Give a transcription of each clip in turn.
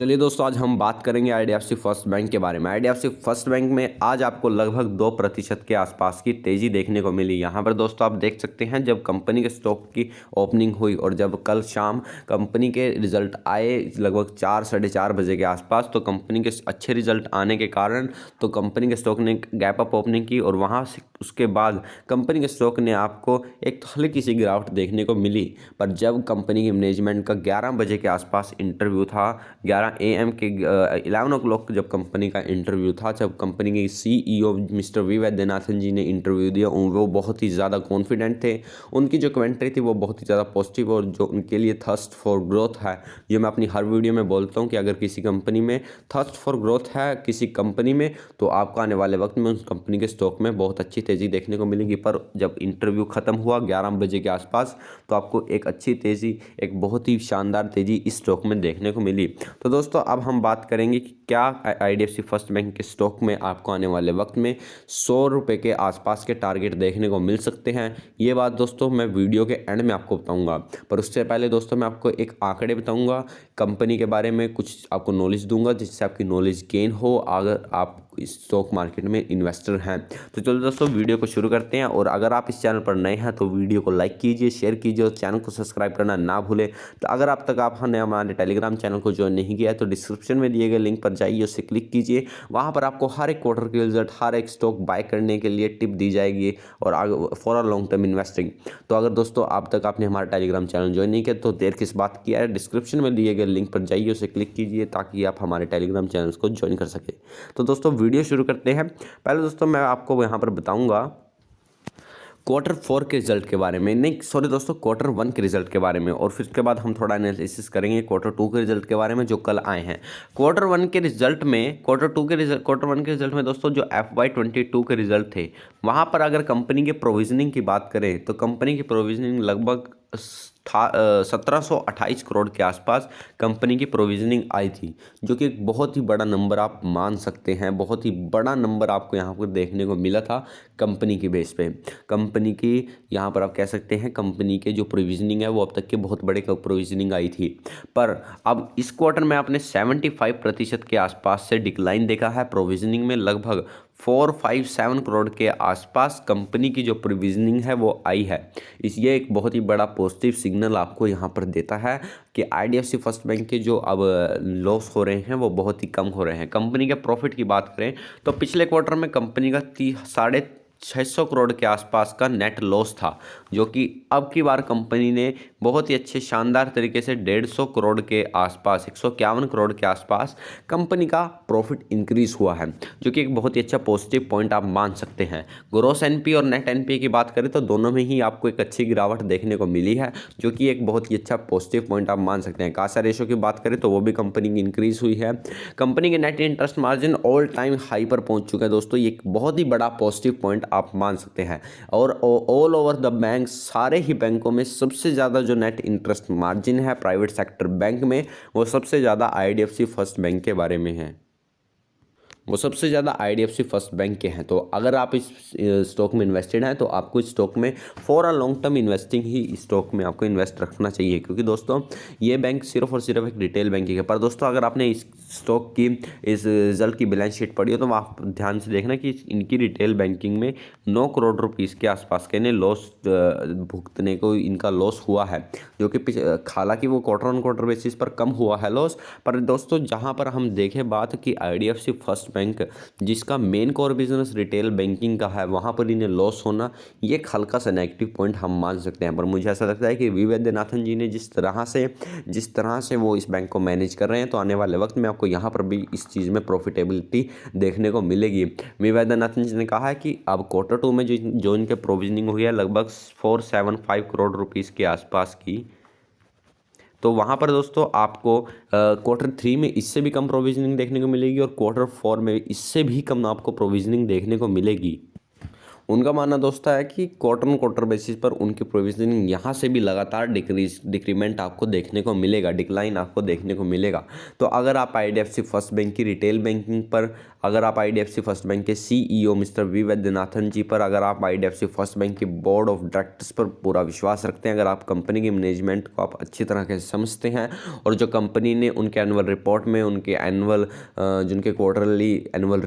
चलिए दोस्तों, आज हम बात करेंगे आईडीएफसी फर्स्ट बैंक के बारे में। आईडीएफसी फर्स्ट बैंक में आज आपको लगभग 2% के आसपास की तेज़ी देखने को मिली। यहाँ पर दोस्तों आप देख सकते हैं, जब कंपनी के स्टॉक की ओपनिंग हुई और जब कल शाम कंपनी के रिजल्ट आए लगभग 4 साढ़े 4 बजे के आसपास, तो कंपनी के अच्छे रिजल्ट आने के कारण तो कंपनी के स्टॉक ने गैप अप ओपनिंग की और वहाँ से उसके बाद कंपनी के स्टॉक ने आपको एक हल्की सी गिरावट देखने को मिली। पर जब कंपनी की मैनेजमेंट का 11 बजे के आसपास इंटरव्यू था, 11 AM के 11 ओ क्लॉक जब कंपनी का इंटरव्यू था, जब कंपनी के CEO मिस्टर वी वैद्यनाथन जी ने इंटरव्यू दिया, वो बहुत ही ज़्यादा कॉन्फिडेंट थे। उनकी जो कमेंट्री थी वो बहुत ही ज़्यादा पॉजिटिव और जो उनके लिए थर्स्ट फॉर ग्रोथ है, जो मैं अपनी हर वीडियो में बोलता हूँ कि अगर किसी कंपनी में थर्स्ट फॉर ग्रोथ है किसी कंपनी में, तो आपको आने वाले वक्त में उस कंपनी के स्टॉक में बहुत अच्छी तेज़ी देखने को मिलेगी। पर जब इंटरव्यू ख़त्म हुआ 11 बजे के आसपास, तो आपको एक अच्छी तेज़ी, एक बहुत ही शानदार तेज़ी इस स्टॉक में देखने को मिली। तो दोस्तों अब हम बात करेंगे कि क्या आईडीएफसी फर्स्ट बैंक के स्टॉक में आपको आने वाले वक्त में 100 रुपये के आसपास के टारगेट देखने को मिल सकते हैं। ये बात दोस्तों मैं वीडियो के एंड में आपको बताऊंगा। पर उससे पहले दोस्तों मैं आपको एक आंकड़े बताऊंगा, कंपनी के बारे में कुछ आपको नॉलेज दूंगा जिससे आपकी नॉलेज गेन हो अगर आप स्टॉक मार्केट में इन्वेस्टर हैं। तो चलो दोस्तों वीडियो को शुरू करते हैं। और अगर आप इस चैनल पर नए हैं तो वीडियो को लाइक कीजिए, शेयर कीजिए और चैनल को सब्सक्राइब करना ना भूलें। तो अगर अब तक आपने हमारे टेलीग्राम चैनल को ज्वाइन नहीं किया है तो डिस्क्रिप्शन में दिए गए लिंक पर जाइए, उससे क्लिक कीजिए। वहाँ पर आपको हर एक क्वार्टर के रिजल्ट, हर एक स्टॉक बाय करने के लिए टिप दी जाएगी और for a long term investing. तो अगर दोस्तों अब तक आपने हमारा टेलीग्राम चैनल ज्वाइन नहीं किया तो देर किस बात की है, डिस्क्रिप्शन में दिए गए लिंक पर जाइए, उसे क्लिक कीजिए ताकि आप हमारे टेलीग्राम चैनल को ज्वाइन कर सके। तो दोस्तों वीडियो शुरू करते हैं। पहले दोस्तों मैं आपको यहाँ पर बताऊँगा Q4 के रिजल्ट के बारे में, नहीं सॉरी दोस्तों Q1 के रिजल्ट के बारे में, और फिर उसके बाद हम थोड़ा एनालिसिस करेंगे Q2 के रिजल्ट के बारे में जो कल आए हैं। Q1 के रिजल्ट में, Q1 के रिजल्ट में दोस्तों जो FY22 के रिजल्ट थे, वहाँ पर अगर कंपनी के प्रोविजनिंग की बात करें तो कंपनी की प्रोविजनिंग लगभग 1728 करोड़ के आसपास कंपनी की प्रोविजनिंग आई थी, जो कि एक बहुत ही बड़ा नंबर आप मान सकते हैं। बहुत ही बड़ा नंबर आपको यहाँ पर देखने को मिला था कंपनी की बेस पे। कंपनी की यहाँ पर आप कह सकते हैं कंपनी के जो प्रोविजनिंग है वो अब तक के बहुत बड़े प्रोविजनिंग आई थी। पर अब इस क्वार्टर में आपने 75% के आसपास से डिक्लाइन देखा है प्रोविजनिंग में। लगभग 457 करोड़ के आसपास कंपनी की जो प्रोविजनिंग है वो आई है। ये एक बहुत ही बड़ा पॉजिटिव सिग्नल आपको यहाँ पर देता है कि आईडीएफसी फर्स्ट बैंक के जो अब लॉस हो रहे हैं वो बहुत ही कम हो रहे हैं। कंपनी के प्रॉफिट की बात करें तो पिछले क्वार्टर में कंपनी का 650 करोड़ के आसपास का नेट लॉस था, जो कि अब की बार कंपनी ने बहुत ही अच्छे शानदार तरीके से 150 करोड़ के आसपास, 151 करोड़ के आसपास कंपनी का प्रॉफिट इंक्रीज हुआ है, जो कि एक बहुत ही अच्छा पॉजिटिव पॉइंट आप मान सकते हैं। ग्रॉस एनपी और नेट एनपी की बात करें तो दोनों में ही आपको एक अच्छी गिरावट देखने को मिली है, जो कि एक बहुत ही अच्छा पॉजिटिव पॉइंट आप मान सकते हैं। कासा रेशो की बात करें तो वो भी कंपनी की इंक्रीज हुई है। कंपनी के net interest margin all time high पर पहुंच चुका है दोस्तों, ये एक बहुत ही बड़ा पॉजिटिव पॉइंट आप मान सकते हैं। और ऑल ओवर द बैंक, सारे ही बैंकों में सबसे ज़्यादा जो नेट इंटरेस्ट मार्जिन है प्राइवेट सेक्टर बैंक में, वो सबसे ज़्यादा आईडीएफसी फर्स्ट बैंक के बारे में है। वो सबसे ज़्यादा आईडीएफसी फर्स्ट बैंक के हैं। तो अगर आप इस स्टॉक में इन्वेस्टेड हैं तो आपको इस स्टॉक में for a long term investing ही इस स्टॉक में आपको इन्वेस्ट रखना चाहिए, क्योंकि दोस्तों ये बैंक सिर्फ और सिर्फ एक रिटेल बैंकिंग है। पर दोस्तों अगर आपने इस स्टॉक की इस रिजल्ट की बैलेंस शीट पढ़ी हो तो आप ध्यान से देखना कि इनकी रिटेल बैंकिंग में 9 करोड़ रुपीज़ के आसपास के ने लॉस भुगतने को इनका लॉस हुआ है, जो कि हालांकि वो क्वार्टर ऑन क्वार्टर बेसिस पर कम हुआ है लॉस। पर दोस्तों जहाँ पर हम देखें बात कि आईडीएफसी फर्स्ट बैंक जिसका main core business retail banking का है, वहाँ पर इन्हें लॉस होना ये एक हल्का सा नेगेटिव पॉइंट हम मान सकते हैं। पर मुझे ऐसा लगता है कि वी वैद्यनाथन जी ने जिस तरह से वो इस बैंक को मैनेज कर रहे हैं, तो आने वाले वक्त में आपको यहाँ पर भी इस चीज़ में प्रॉफिटेबिलिटी देखने को मिलेगी। वी वैद्यनाथन जी ने कहा है कि अब Q2 में जो इनके प्रोविजनिंग हुई है लगभग 475 करोड़ रुपीज़ के आसपास की, तो वहाँ पर दोस्तों आपको Q3 में इससे भी कम प्रोविजनिंग देखने को मिलेगी और Q4 में इससे भी कम आपको प्रोविजनिंग देखने को मिलेगी। उनका मानना दोस्तों है कि क्वार्टर ऑन क्वार्टर बेसिस पर उनकी प्रोविजनिंग यहाँ से भी लगातार डिक्रीमेंट आपको देखने को मिलेगा, डिक्लाइन आपको देखने को मिलेगा। तो अगर आप IDFC फर्स्ट बैंक की रिटेल बैंकिंग पर, अगर आप IDFC फर्स्ट बैंक के CEO मिस्टर वी वैद्यनाथन जी पर, अगर आप IDFC फर्स्ट बैंक के बोर्ड ऑफ डायरेक्टर्स पर पूरा विश्वास रखते हैं, अगर आप कंपनी की मैनेजमेंट को आप अच्छी तरह से समझते हैं और जो कंपनी ने उनके एनुअल रिपोर्ट में, उनके एनुअल जिनके क्वार्टरली एनुअल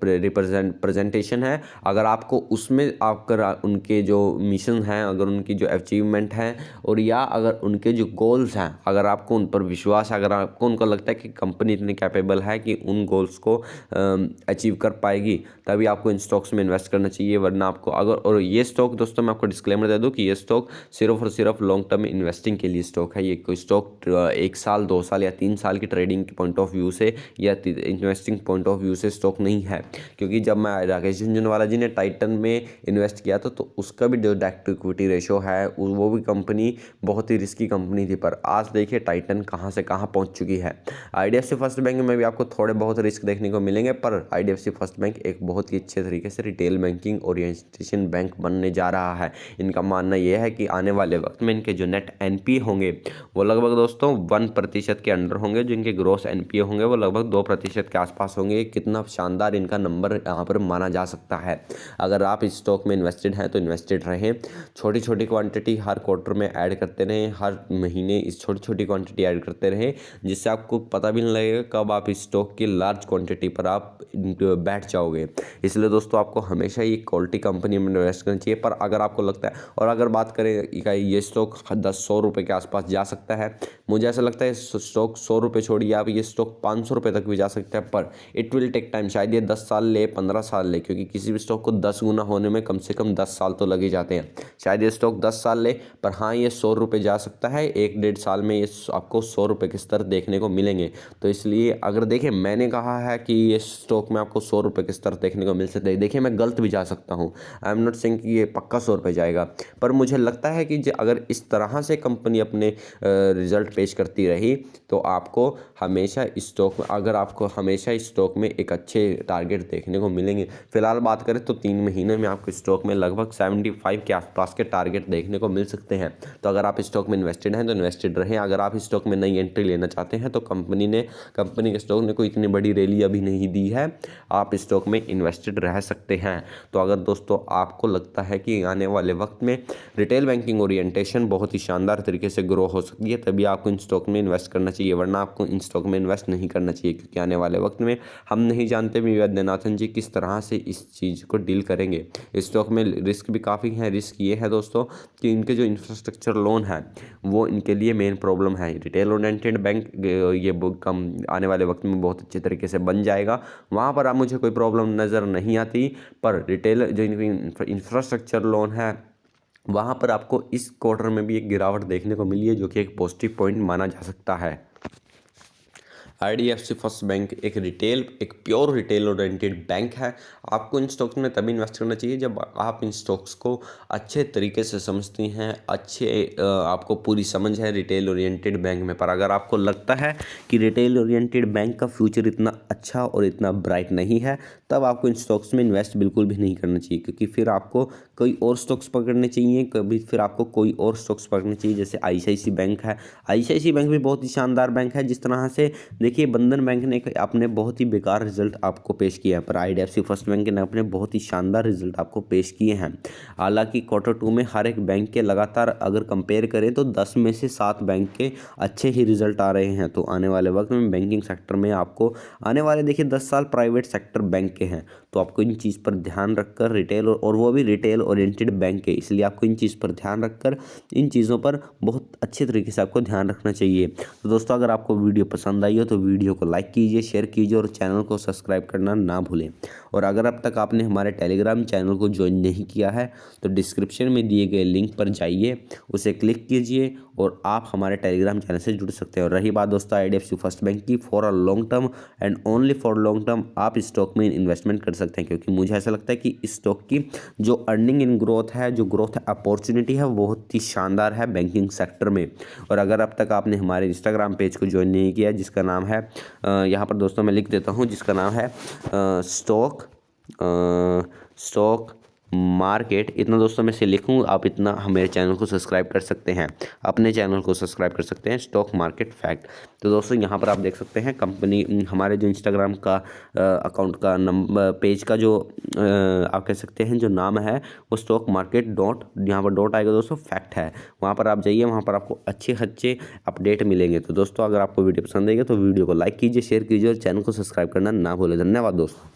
प्रेजेंटेशन है, अगर आपको उसमें अगर उनके जो मिशन हैं, अगर उनकी जो अचीवमेंट हैं और या अगर उनके जो गोल्स हैं, अगर आपको उन पर विश्वास है, अगर आपको उनको लगता है कि कंपनी इतनी कैपेबल है कि उन गोल्स को अचीव कर पाएगी, तभी आपको इन स्टॉक्स में इन्वेस्ट करना चाहिए। वरना आपको अगर, और ये स्टॉक दोस्तों मैं आपको डिस्क्लेमर दे दूं कि ये स्टॉक सिर्फ और सिर्फ लॉन्ग टर्म इन्वेस्टिंग के लिए स्टॉक है। ये कोई स्टॉक 1 साल 2 साल या 3 साल की ट्रेडिंग के पॉइंट ऑफ व्यू से या इन्वेस्टिंग पॉइंट ऑफ व्यू से स्टॉक नहीं है। क्योंकि जब मैं राकेश झुनझुनवाला जी ने टाइटन में इन्वेस्ट किया था तो उसका भी जो डेट टू इक्विटी रेशो है वो भी कंपनी बहुत ही रिस्की कंपनी थी, पर आज देखिए टाइटन कहाँ से कहाँ पहुँच चुकी है। IDFC फर्स्ट बैंक में भी आपको थोड़े बहुत रिस्क देखने को मिलेंगे, पर IDFC फर्स्ट बैंक एक बहुत ही अच्छे तरीके से रिटेल बैंकिंग ओरिएंटेशन बैंक बनने जा रहा है। इनका मानना यह है कि आने वाले वक्त में इनके जो नेट NPA होंगे वो लगभग दोस्तों 1% के अंडर होंगे, जो इनके ग्रोस NPA होंगे वो लगभग 2% के आसपास होंगे। कितना शानदार इनका नंबर यहाँ पर माना जा सकता है। अगर आप इस स्टॉक में इन्वेस्टेड हैं तो इन्वेस्टेड रहें, छोटी छोटी क्वांटिटी हर क्वार्टर में ऐड करते रहें, हर महीने इस छोटी छोटी क्वांटिटी ऐड करते रहें, जिससे आपको पता भी नहीं लगेगा कब आप इस स्टॉक की लार्ज क्वांटिटी पर आप बैठ जाओगे। इसलिए दोस्तों आपको हमेशा ही क्वालिटी कंपनी में इन्वेस्ट करना चाहिए। पर अगर आपको लगता है, और अगर बात करें ये स्टॉक 10-100 रुपये के आसपास जा सकता है, मुझे ऐसा लगता है स्टॉक 100 रुपये छोड़िए आप, ये स्टॉक 500 रुपये तक भी जा सकता है, पर इट विल टेक टाइम। शायद ये 10 साल ले, 15 साल ले, क्योंकि किसी भी स्टॉक को 10 गुना होने में कम से कम 10 साल तो लगे जाते हैं। शायद ये स्टॉक 10 साल ले, पर हाँ ये 100 रुपये जा सकता है। 1-1.5 साल में ये आपको 100 रुपये के स्तर देखने को मिलेंगे। तो इसलिए अगर देखें, मैंने कहा है कि ये स्टॉक में आपको 100 रुपये के स्तर देखने को मिल सकते हैं। देखिए मैं गलत भी जा सकता हूँ, आई एम नॉट सेइंग कि ये पक्का 100 रुपये जाएगा, पर मुझे लगता है कि अगर इस तरह से कंपनी अपने रिजल्ट पेश करती रही तो आपको हमेशा स्टॉक में, अगर आपको हमेशा स्टॉक में एक अच्छे टारगेट देखने को मिलेंगे। फिलहाल बात करें तो 3 महीने में आपको स्टॉक में लगभग 75 के आसपास के टारगेट देखने को मिल सकते हैं। तो अगर आप स्टॉक में इन्वेस्टेड हैं तो इन्वेस्टेड रहें। अगर आप स्टॉक में नई एंट्री लेना चाहते हैं तो कंपनी के स्टॉक ने कोई इतनी बड़ी रैली अभी नहीं दी है, आप स्टॉक में इन्वेस्टेड रह सकते हैं। तो अगर दोस्तों आपको लगता है कि आने वाले वक्त में रिटेल बैंकिंग ओरिएंटेशन बहुत ही शानदार तरीके से ग्रो हो सकती है, तभी आपको इन स्टॉक में इन्वेस्ट करना चाहिए, वरना आपको इन स्टॉक में इन्वेस्ट नहीं करना चाहिए। क्योंकि आने वाले वक्त में हम नहीं जानते वी वैद्यनाथन जी किस तरह से इस चीज़ को डील करेंगे। इस स्टॉक में रिस्क भी काफ़ी है। रिस्क ये है दोस्तों कि इनके जो इंफ्रास्ट्रक्चर लोन है वो इनके लिए मेन प्रॉब्लम है। रिटेल ओरिएंटेड बैंक ये कम आने वाले वक्त में बहुत अच्छे तरीके से बन जाएगा, वहाँ पर आप मुझे कोई प्रॉब्लम नज़र नहीं आती। पर रिटेल जो इंफ्रास्ट्रक्चर लोन है वहाँ पर आपको इस क्वार्टर में भी एक गिरावट देखने को मिली है, जो कि एक पॉजिटिव पॉइंट माना जा सकता है। IDFC फर्स्ट बैंक एक प्योर रिटेल ओरिएंटेड बैंक है। आपको इन स्टॉक्स में तभी इन्वेस्ट करना चाहिए जब आप इन स्टॉक्स को अच्छे तरीके से समझती हैं, आपको पूरी समझ है रिटेल ओरिएंटेड बैंक में। पर अगर आपको लगता है कि रिटेल ओरिएंटेड बैंक का फ्यूचर इतना अच्छा और इतना ब्राइट नहीं है, तब आपको इन स्टॉक्स में इन्वेस्ट बिल्कुल भी नहीं करना चाहिए। क्योंकि फिर आपको कोई और स्टॉक्स पकड़ने चाहिए, फिर आपको कोई और स्टॉक्स पकड़ने चाहिए। जैसे ICICI बैंक है, ICICI बैंक भी बहुत ही शानदार बैंक है। जिस तरह से देखिए बंधन बैंक ने अपने बहुत ही बेकार रिजल्ट आपको पेश किया है, पर IDFC फर्स्ट बैंक ने अपने बहुत ही शानदार रिजल्ट आपको पेश किए हैं। हालांकि Q2 में हर एक बैंक के लगातार अगर कंपेयर करें तो 10 में से 7 बैंक के अच्छे ही रिजल्ट आ रहे हैं। तो आने वाले वक्त में बैंकिंग सेक्टर में आपको आने वाले देखिए 10 साल प्राइवेट सेक्टर बैंक के हैं, तो आपको इन चीज़ पर ध्यान रखकर रिटेल और वो भी रिटेल ओरिएंटेड बैंक है, इसलिए आपको इन चीज़ पर ध्यान रखकर इन चीज़ों पर बहुत अच्छे तरीके से आपको ध्यान रखना चाहिए। तो दोस्तों अगर आपको वीडियो पसंद आई हो तो वीडियो को लाइक कीजिए, शेयर कीजिए और चैनल को सब्सक्राइब करना ना भूलें। और अगर अब तक आपने हमारे टेलीग्राम चैनल को ज्वाइन नहीं किया है तो डिस्क्रिप्शन में दिए गए लिंक पर जाइए, उसे क्लिक कीजिए और आप हमारे टेलीग्राम चैनल से जुड़ सकते हैं। और रही बात दोस्तों IDFC फर्स्ट बैंक की, for a long term and only for long term आप स्टॉक में इन्वेस्टमेंट कर सकते हैं। क्योंकि मुझे ऐसा लगता है कि इस स्टॉक की जो अर्निंग इन ग्रोथ है, जो ग्रोथ अपॉर्चुनिटी है, वो बहुत ही शानदार है बैंकिंग सेक्टर में। और अगर अब तक आपने हमारे इंस्टाग्राम पेज को ज्वाइन नहीं किया, जिसका नाम है यहाँ पर दोस्तों मैं लिख देता हूँ, जिसका नाम है स्टॉक मार्केट, इतना दोस्तों मैं से लिखूँ, आप इतना हमारे चैनल को सब्सक्राइब कर सकते हैं, अपने चैनल को सब्सक्राइब कर सकते हैं, स्टॉक मार्केट फैक्ट। तो दोस्तों यहाँ पर आप देख सकते हैं कंपनी, हमारे जो इंस्टाग्राम का अकाउंट का नंबर, पेज का जो आप कह सकते हैं जो नाम है वो स्टॉक मार्केट डॉट, यहाँ पर डॉट आएगा दोस्तों, फैक्ट है। वहाँ पर आप जाइए, वहाँ पर आपको अच्छे अच्छे अपडेट मिलेंगे। तो दोस्तों अगर आपको वीडियो पसंद आएगी तो वीडियो को लाइक कीजिए, शेयर कीजिए और चैनल को सब्सक्राइब करना ना भूलें। धन्यवाद दोस्तों।